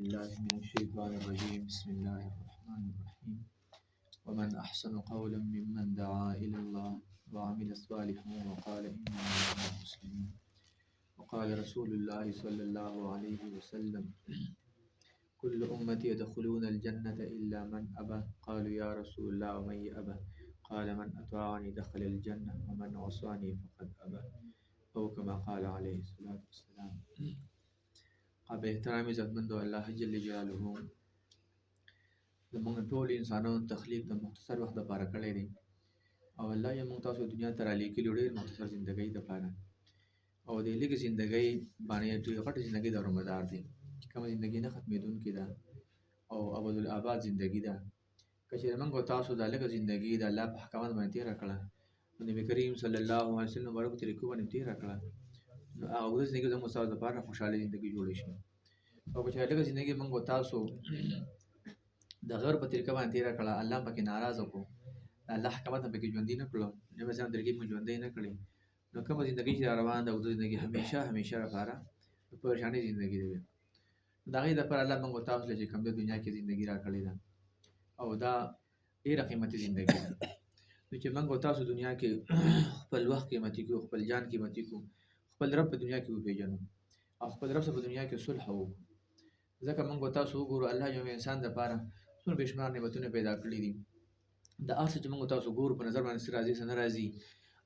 بالله من الشيطان الرجيم بسم الله الرحمن الرحيم ومن أحسن قولا ممن دعا إلى الله وعمل صالحا وقال إنني من المسلمين وقال رسول الله صلى الله عليه وسلم كل أمتي يدخلون الجنة إلا من أبى قالوا يا رسول الله ومن يأبى قال من أطاعني دخل الجنة ومن عصاني فقد أبى أو كما قال عليه الصلاة والسلام. قابل احترام عزتمندو الله جل جلاله زمونږ ټول انسانانو تخلیق د مختصر وخت لپاره کړی دی او الله یې موږ تاسو دنیا ته رالیږلي ډېر مختصر زندګۍ لپاره او د لږې زندګۍ باندې ډېر غټه زندګۍ دارومدار دی چې کومه زندګي نه ختمېدونکې ده او ابدالآباد زندګي ده. که چېرې موږ تاسو دا لږه زندګي د الله په احکاماتو باندې تېره کړه نو نبي کریم صلی الله علیه وسلم مبارکو طریقو باندې تېره کړه نو هغه اوږده زندګي زموږ ستاسو لپاره خوشحاله زندګي جوړه شي. او که چېرې لږه زندګي موږ تاسو د غیر په طریقه باندې تېره کړه الله پکې ناراضه کړو الله احکامات پکې ژوندي نه کړو نبي اسلام طریقې موږ ژوندۍ نه کړې نو کومه زندګي چې روان ده اوږده زندګي همیشه لپاره د پریشانۍ زندګي ده. د هغې دپاره الله موږ تاسو له چې کوم د دنیا کې زندګي راکړې ده او دا ډېره قیمتي زندګي ده. نو چې موږ تاسو دنیا کې خپل وخت قیمتي کړو خپل جان قیمتي کړو خپل رب په دنیا کې وپېژنو او خپل رب سره په دنیا کې صلح وکړو ځکه موږ تاسو وګورو الله یو انسان دپاره څومره بې شمار نعمتونه پیدا کړي دي. د هر څه چې موږ تاسو ګورو په نظر باندې څه راځي څه نه راځي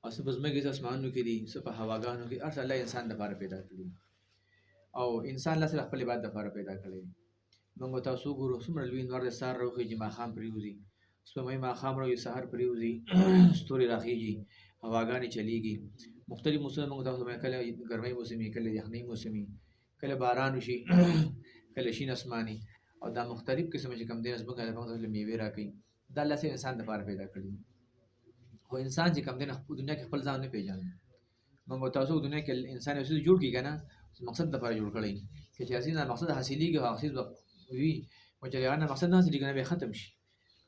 او څه په ځمکې څه اسمانونو کې دي څه په هواګانو کې هر څه الله انسان دپاره پیدا کړي او انسان الله سره خپل عبادت دپاره پیدا کړی دی. موږ تاسو وګورو څومره لوی نور د سهار راوخېږي ماښام پرېوځي سپوږمۍ ماښام راوځي سهار پرېوځي ستوري راخېږي هواګانې چلیږي مختلف موسمونه موږ تاسو باندې کله ګرمۍ موسمي کله یخنۍ موسمي کله باران وشي کله شین اسماني او دا مختلف قسمه چې کوم دی ځمکه د موږ ته میوې راکوي دا الله سره انسان دپاره پیدا کړي خو انسان چې کوم دی په دنیا کې خپل ځان نه پېژني. موږ تاسو دنیا کې انسان یو څه جوړ کړي که نه مقصد دپاره جوړ کړی که چې هسې نه مقصد حاصلېږي هغه څیز به وي خو چې هغه نه مقصد نه حاصلېږي نه بیا ختم شي.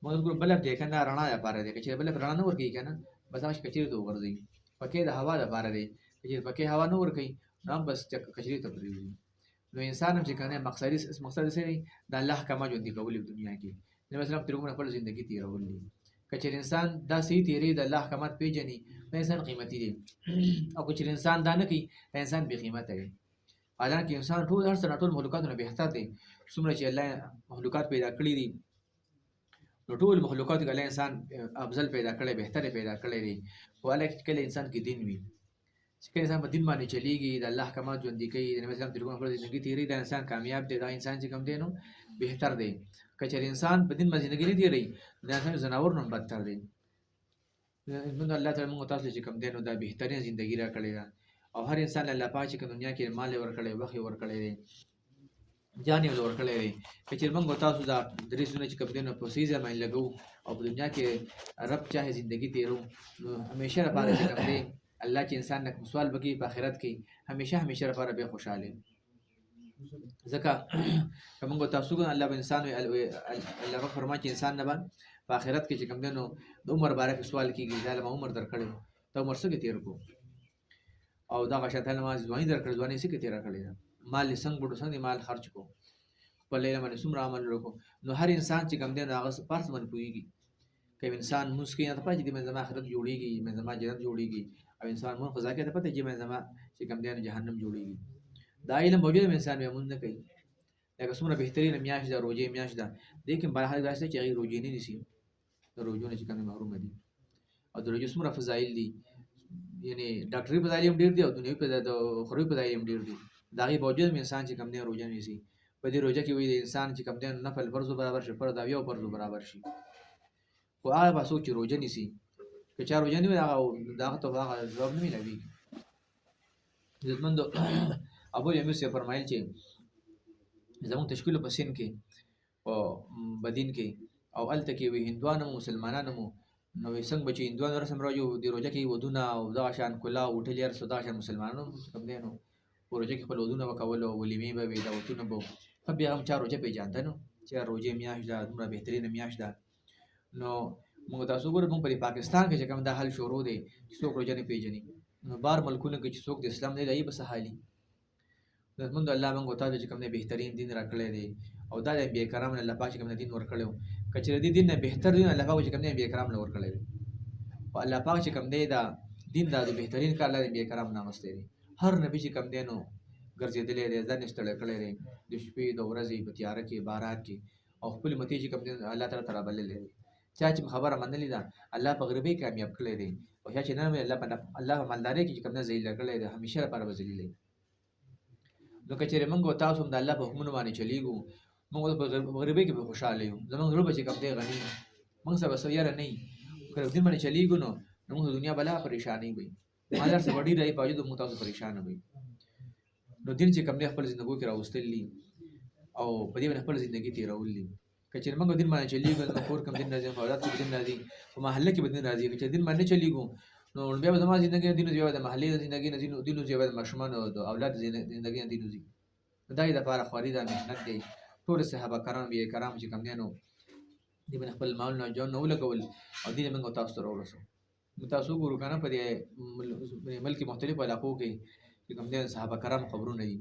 موږ ګورو بلب دی که نه رڼا دپاره دی که چېرې بلب رڼا نه ورکوي که نه بس هغه کچېرې ته وغورځوي پکې د هوا دپاره دی که چېرې پکې هوا نه ورکوي نو هم بس کچېرې ته پرېوځي. نو انسان هم چې که نه مقصد څه دی د الله احکامات ژوندي کول په دنیا کې نبي اسلام طریقونه خپل زندګي تېرول دي. که چېرې انسان دا صحیح تېرې د الله احکامات پېژني دا انسان قیمتي دی او که چېرې انسان دا نه کوي دا انسان بې قیمته دی. حالانکه انسان ټول هر څه نه ټول مخلوقاتو نه بهتر دی څومره چې الله مخلوقات پیدا کړي دي نو ټول مخلوقاتو کې الله انسان افضل پیدا کړی بهتر پیدا کړی دی. خو هلکه کله انسان کې دین وي چې کله انسان په دین باندې چلیږي د الله احکامات ژوندي کوي د نبي اسلام طریقونه خپله زندګي تېروي دا انسان کامیاب دی دا انسان چې کوم دی نو بهتر دی. که چېرې انسان په دین باندې زندګي نه تېروي دا انسان ځناور نه بدتر دی. زموږ الله تعالی موږ تاسو چې کوم دی نو دا بهترین زندګي راکړې ده او هر انسان له الله پاک چې کوم دنیا کې مال یې ورکړی وخت یې ورکړی دی جان یې ورکړی دی. که چېرې موږ تاسو دا درې څیزونه چې کوم دی نو په صحیح ځای باندې لګوو او په دنیا کې رب چاهې زندګي تېرو نو همیشه لپاره چې کوم دی الله چې انسان نه سوال وکړي په آخرت کې همیشه لپاره بیا خوشحاله ځکه که موږ تاسو ګورو الله به انسان الله به فرمایي چې انسان نه به په آخرت کې چې کوم دی نو د عمر باره کې سوال کېږي دا له ما عمر درکړی و ته عمر څنګه تېر کړو او دغه شاته له ما ځواني درکړې ځواني څنګه تېره کړې ده مال یې څنګه بډو څنګه مال خرچ کړو خپل علم باندې څومره عمل وکړو. نو هر انسان چې کوم دی نو هغه په هر څه باندې پوهېږي که انسان لمونځ کوي ته پته چې مې زما آخرت جوړېږي مې زما جنت جوړېږي او انسان مونږ قضا کوي ته پته چې مې زما چې کوم دی نو جهنم جوړېږي. دا علم موجود دی انسان بیا مونځ نه کوي لکه څومره بهترینه میاشت ده روژې میاشت ده لیکن بهر حال داسې چې هغې روژې نه نیسي د روژو نه چې کوم محرومه دي او د روژې څومره فضایل دي یعنې ډاکټري فضایل هم ډېر دي او دنیوي د اخروي فضایل هم ډېر دي. د هغې باوجود هم انسان چې کوم دی روژه نیسي په دې روژه کې وایي د انسان چې کوم دی نفل فرضو برابر شي فرض او یو فرضو برابر شي. خو هغه به څوک چې روژه نیسي که چا روژه نه وي هغه ته هغه ځواب نه میلاویږي. عزتمندو ابو امیر صاحب فرمایل چې زموږ تشکیلو په سین کې په بدین کې او هلته کې وي هندوان مو مسلمانان مو نو څنګه به چې هندوان رسم راځي د روژه کې ودونه او دغه شان کلا او هوټل هر څه دغه شان مسلمانانو کوم دی نو په روژه کې خپل ودونه به کول او ولیمې به وي دعوتونه به ښه بیا هم چا روژه پېژانده نو چې روژې میاشت ده دومره بهترینه میاشت ده. نو موږ تاسو ګورو موږ په پاکستان کې چې کوم دا حال شروع دی چې څوک روژه نه پېژني نو بار ملکونو کې چې څوک د اسلام نه دی به څه حالي. زموږ الله موږ تاسو چې کوم دی بهترین دین راکړی دی او دا د انبیاء کرام الله پاک چې کوم دین ورکړی و که چېرې دې دین نه بهتر دین الله پاک چې کوم دی انبیاء کرام له ورکړی دی او الله پاک چې کوم دی دا دین دا د بهترین کار الله د انبیاء کرام نه اخیستی دی هر نبي چې کوم دی نو ګرځېدلی دی ځان یې ستړی کړی دی د شپې د ورځې په تیاره کې باران کې او خپل امتي چې کوم دی الله تعالی ته رابللی دی چا چې خبره منلې ده الله په غریبۍ کامیاب کړی دی او چا چې نه مني الله په مالدارۍ کې چې کوم دی ذلیله کړی دی همیشه لپاره به ذلیل دی نو که چېرې موږ او تاسو هم د الله په حکمونو باندې چلیږو موږ په غریبۍ کې به خوشحاله یو زموږ زړه به چې کوم دی غني موږ سره به څه یاره نه وي که دین باندې چلیږو نو موږ د دنیا بلا پریشانۍ وي مالدار څه ډېر رهي باوجود موږ تاسو پریشانه وي نو دین چې کوم دی خپل زندګۍ کې راوستلی او په دې باندې خپل زندګي تېرولي که چېرې موږ دین باندې چلیږو نو کور کوم دین راځي اولاد کې دین راځي په محله کې به دین راځي که چېرې دین باندې چلیږو نو بیا به زما زندګي دین زیاده د محلې زندګي نه دین زیاده ماشومان او د اولاد زندګي دین زی دا یې د لپاره خواري دا محنت دی ټول صحابه کرام بیا کرام چې کوم دي نو دې باندې خپل مال نه جون نه ولګول او دې موږ تاسو ته راورسو تاسو ګورو کنه په دې ملک مختلفو علاقو کې چې کوم دي صحابه کرام خبرونه دي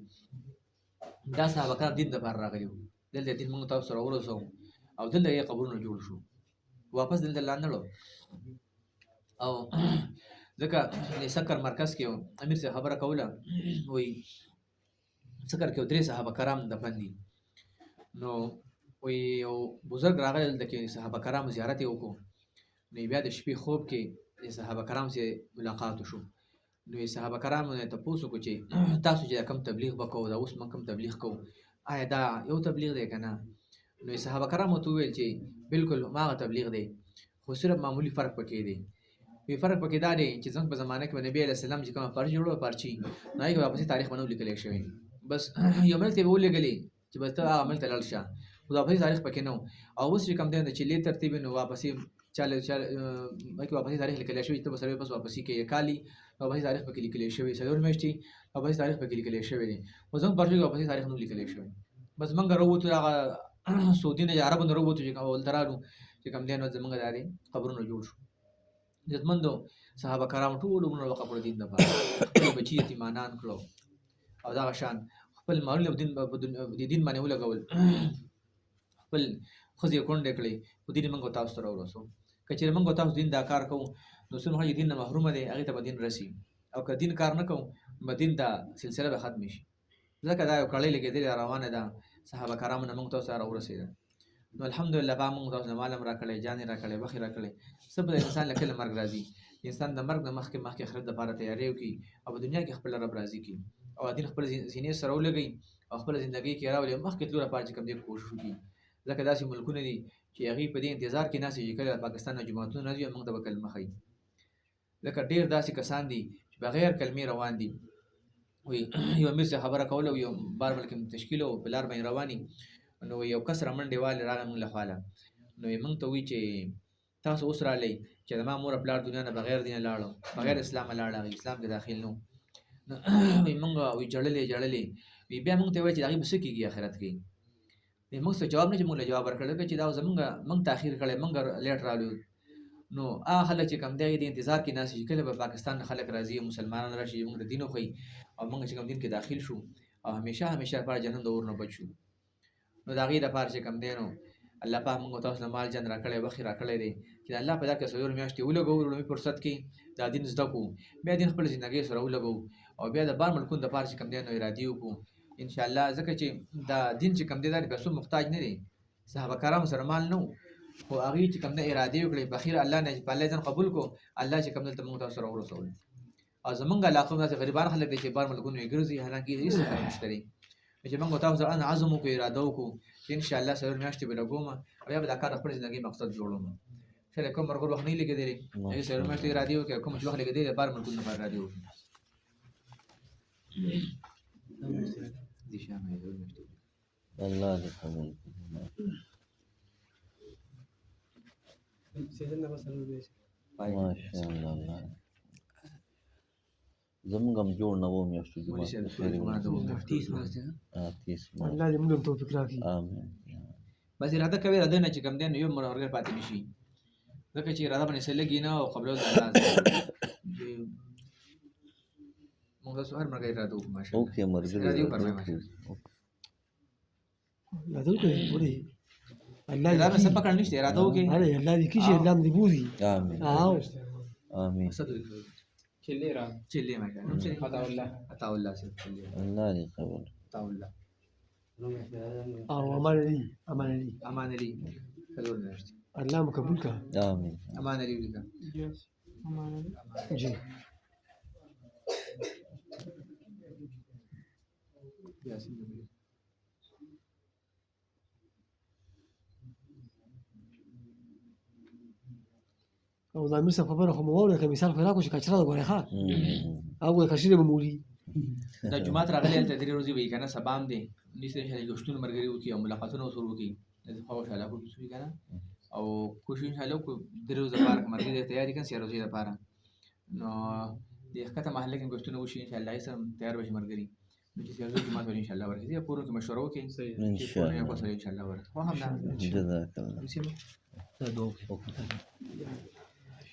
دا صحابه کرام دین د لپاره راغلي دلته دین موږ تاسو سره ورسو او دلته یې قبرونه جوړ شو واپس دلته لاندې او ځکه د سکر مرکز کې امیر صاحب خبره کوله وایي سکر کې درې صحابه کرام دفن دي نو وایي یو بزرګ راغلی دلته کې صحابه کرام زیارت یې وکړو نو بیا د شپې خوب کې د صحابه کرام سره ملاقات وشو نو صحابه کرام نه تاسو کو چې تاسو چې کم تبلیغ وکاو دا اوس من کم تبلیغ کو آیا دا یو تبلیغ دی کنه نو صحابه کرام ته ویل چې بالکل ما تبلیغ دی خو صرف معمولی فرق پکې دی وی فرق پکې دا دی چې څنګه په زمانه کې نبی علیه السلام چې کومه پرچی جوړو پرچی نه یې واپس تاریخ باندې لیکل شوی بس یو مل ته ولګلی چې بس ته عمل تلل شه خو واپس تاریخ پکې نو او اوس چې کوم دی چې لې ترتیب نو واپس چاله مکه واپس تاریخ لیکل شوی ته بس واپس کې کالی واپس تاریخ پکې لیکل شوی سلور میشتي واپس تاریخ پکې لیکل شوی دی خو څنګه پرچی واپس تاریخ نو لیکل شوی بس موږ وروته هغه سعودي نه عربو نه وروته چې اول درانو چې کوم دی نو زمونږ داري خبرونه جوړ شو عزتمندو صحابه کرام ټول عمر وقف پر دین د خپل بچی یتیمانان کړو او دا شان خپل مالونه دین په دین باندې ولګول خپل خزي کونډه کړې په دین موږ تاسو سره ورسو کچې موږ تاسو دین دا کار کوو نو څنګه دین نه محروم دي هغه ته دین رسی او که دین کار نه کوو مدین دا سلسله به ختم شي ځکه دا یو کړي لګیدل روانه ده صحابه کرام نه موږ تاسو سره ورسېده نو الحمدلله با موږ تاسو مالم راکړې جان راکړې وخت راکړې سبب انسان لکه مرګ راځي انسان د مرګ نه مخکې آخرت لپاره تیاری وکړي او په دنیا کې خپل رب راضي کړي او دین خپل سینې سره ولګي او خپل ژوندۍ کې راولي مخکې تلو لپاره چې کوم دې کوشش وکړي ځکه داسې ملکونه دي چې هغه په دې انتظار کې ناسي چې کله پاکستان نه جماعتونه راځي موږ ته کلمه خي ځکه ډېر داسې کسان دي چې بغیر کلمې روان دي وي یو امیر څه خبره کوله یو بار ملک تشکیل او بلار باندې رواني نو یو کس رمنډې والي راغی موږ له خواله نو موږ ته وی چې تاسو اوس رالی چې زما مور پلار دنیا نه بغیر دین لاړو بغیر اسلام لاړو اسلام کې داخل نو وی موږ وی جړلې وی بیا موږ ته وی چې هغه بس کېږي آخرت کې موږ څه جواب نه چې موږ له جواب ورکړل چې دا موږ تاخير کړي موږ لیټ رالو نو خلک چې کم دی د انتظار کې ناس چې کله په پاکستان خلک راځي مسلمانان راشي موږ د دینو خو او موږ چې کم دین کې داخل شو او همیشه پر جنت دور نه بچو نو دا غي د پاره چې کم دی نو الله پاک موږ تاسو نه مال جن راکړې وخت راکړې دي چې الله په دغه سلور میاشتې ولګو لومې فرصت کې دا دین زده کو بیا دین خپل ژوندۍ سره ولګو او بیا د بار ملکونو د پاره چې کم دی نو ارادي وکړو ان شاء الله ځکه چې دا دین چې کم دی دا به سو محتاج نه دي صحابه کرام سره مال نو خو هغه چې کم نه ارادي وکړي بخیر الله نه په الله ځن قبول کو الله چې کم دلته موږ تاسو سره ورسول او زمونږ علاقه نه غریبان خلک دي چې بار ملکونو یې ګرځي حالانکه هیڅ نشته دي چې موږ تاسو ان عزم کو اراده وکړو چې ان شاء الله سره میاشتې به لګوم او بیا به دا کار خپل ژوندۍ مقصد جوړوم شله کوم مرغور وخت نه لګیدلی هغه سره میاشتې اراده وکړو کوم چې وخت لګیدلی بار ملکونو پر اراده وکړو دي شامه الله دې قبول ماشاء الله زمونږ هم جوړ نه وو میاشتو الله دې موږ توفیق راکړي آمین بس اراده کوي اراده نه چې کم دی نو یو مرغه پاتې نشي ځکه چې اراده باندې سلګي نه او قبول د الله موږ تاسو هر مرغه اراده وکړو ماشاءالله اوکې مرګ اراده وکړو لا تلقي ولي الله دا مې څه يكي پکړ نشته اراده وکړي أنا الله يكي شيء الله مدبوذي آمين آمين چلې ما کړه عطا الله سے چلې الله دې قبول عطا الله أمان لي امان علي کلور نشته الله مقبولك آمين امان علي ولیکه جي یاسین نبی او دا مثل خبره خو مو وره مثال خو راکو چې کچرا د غوړې ښه او کشیره به مولي دا جمعات راغلی ته درې ورځې وی کنه سبام دی نيسه انشاء الله یوشتون مرګري وکي او ملاقاتونه وسره وکي د خو ان شاء الله کوم څه کنه او کوشش ان شاء الله کو درې ورځې لپاره مرګري تیاری کړي سره ورځې لپاره نو د ښکته محله کې کوشتونه وشي ان شاء الله سم تیار وشي مرګري نو چې سره جمعات ان شاء الله ورته پورو کې مشوره وکي ان شاء الله ان شاء الله ورته خو هم جزاك الله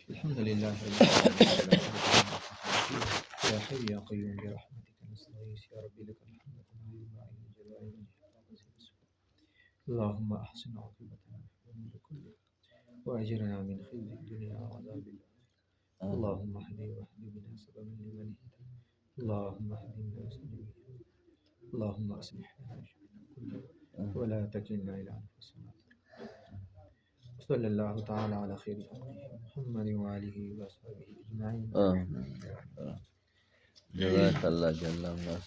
الحمد لله رب العالمين يا حي يا قيوم برحمتك نستغيث يا ربي لك الحمد كما ينبغي لجلال وجهك اللهم احسن عاقبتنا في الامور كلها واجرنا من خزي الدنيا وعذاب الاخره اللهم اهدي واهد بنا سببا لمن اهتدى اللهم اهد الناس جميعا اللهم اصلح لنا شأننا كله ولا تكلنا الى انفسنا صلى الله تعالى على خير خلقه محمد وآله وصحبه أجمعين جزاك الله جل وعلا.